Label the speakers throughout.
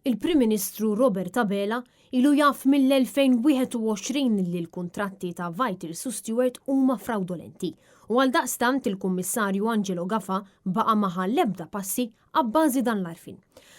Speaker 1: Il-Prim Ministru Robert Abela ilu jaf mill-2021 li l-kuntratti ta' Vital Su Stewart huma fraudolenti u għaldaqstant il-Kummissarju Angelo Gafa baqa' maħa l-ebda passi għabbażi dan l-arfin.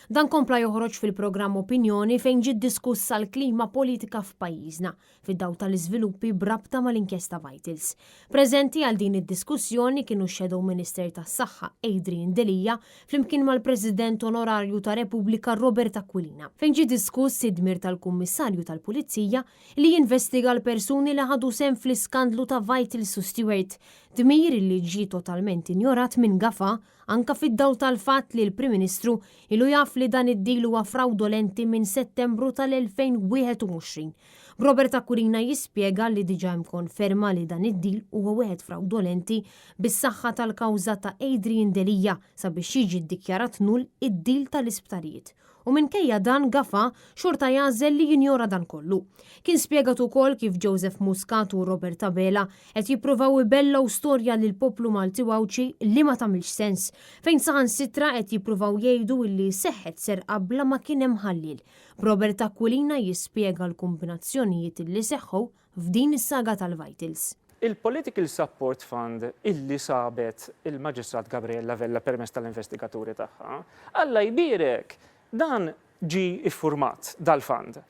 Speaker 1: Dan kompla joħroġ fil-programm Opinjoni fejn ġiet diskuss għall-klima politika f'pajjiżna fid-daw tal-iżviluppi brabta mal-inkjesta Vitals. Preżenti għal din id-diskussjoni kienu Shadow Minister tas-Saħħa Adrian Delija flimkien mal-President Onorarju ta' Repubblika Robert Aquilina. Fejn ġie diskuss id-dmir tal-Kummissarju tal-Pulizija li jinvestiga l-persuni li ħadu sehem fl-iskandlu ta' Vital Su Stewart, dmir li ġie totalment injorat minn Gafa anka fid-dawl tal-fatt li l-Prim Ministru ilu jaf li dan id-dil huwa fraudolenti minn Settembru tal-2021. Robert Aquilina jispjega li diġà mkonferma li dan id-dil huwa wieħed fraudolenti bis-saħħa tal-kawża ta' Adrian Delija sabiex jiġi ddikjarat null id-dil tal-isptarijiet. U minkejja dan Gafa xorta jażel li jinjora dan kollu. Kien spjegat ukoll kif Joseph Muscat u Robert Abela qed jippruvaw ibellaw storja lil poplu Malti Wawċi li ma tagħmilx sens, fejn saħansitra qed jippruvaw jgħidu li seħħet serqa bla ma kien hemm ħallil. Robert Aquilina jispjega l-kombinazzjonijiet li seħħu f'din is-saga tal-Vitals.
Speaker 2: Il-Political Support Fund illi sabet il-Maġistrat Gabriella Vella permezz tal-investigaturi tagħha, Alla jbierek dan ġi iffurmat dal-fund.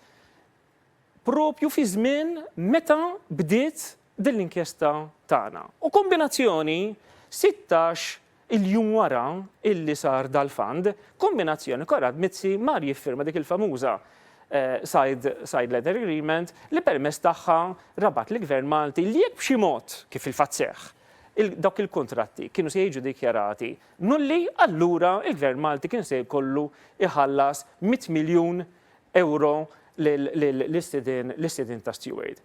Speaker 2: Propju fi żmien meta bdiet dell-inkjesta tagħna. U kombinazzjoni 16 il-jum wara illi sar dal-fund, kombinazzjoni Konrad Mizzi mar jiffirma dik il-famuża side letter agreement li permess tagħha rabat l-Gvern Malti li jekk b'xi mod kif il-fatt seħħ dawk il-kontratti kienu se jiġu dikjarati nulli, allura il-Gvern Malti kien se jkollu iħallas 100 miljun euro l-istedin ta' Stewart.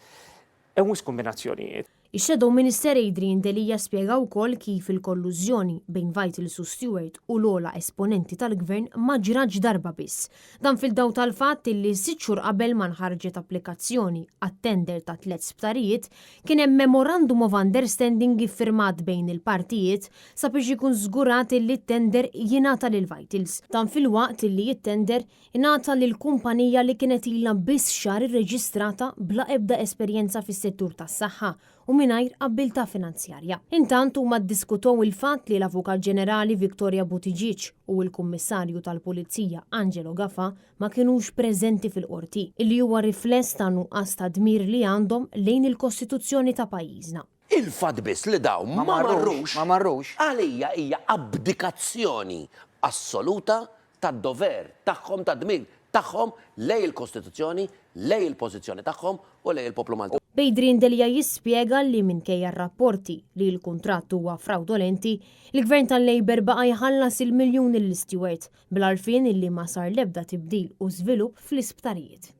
Speaker 2: Hemm kombinazzjonijiet.
Speaker 1: Ix-Shadow Minister Adrian Delija spjega wkoll kif il-kollużjoni bejn Vital Su Stewart u l-ogħla esponenti tal-Gvern ma ġraġ darba biss. Dan fil-daw tal-fatt li 6 xhur qabel ma nħarġet applikazzjoni għat-tender ta' 3 sptarijiet kien hemm Memorandum of Understanding iffirmat bejn il-partijiet sabiex ikun żgurat li t-tender jingħata lil Vitals. Dan fil-waqt li t-tender ingħata lil kumpanija li kienet ilha biss xahar irreġistrata bla ebda esperjenza fis-settur tas-saħħa u mingħajr qabbilta finanzjarja. Intant huma ddiskutaw il-fatt li l-Avukat Ġenerali Victoria Buttigieg u l-Kummissarju tal-Pulizija Angelo Gafa ma kinux preżenti fil-qorti, illi huwa rifless ta' nuqqas ta' dmir li għandhom lejn il-Kostituzzjoni ta' pajjiżna.
Speaker 3: Il-fatt biss li daw ma marrux għalija hija abdikazzjoni assoluta tad-dover tagħhom ta' dmir tagħhom lej il-Kostituzzjoni, lej il-pożizzjoni tagħhom u lej il-poplu Malti.
Speaker 1: Adrian Delija jispjega li minkejja r-rapporti li l-kuntratt huwa fraudolenti, il-Gvern tal-Labor baqa' jħallas il-miljuni l-Stewart bl-għarfien illi ma sar l-ebda tibdil u żvilupp fl-isptarijiet.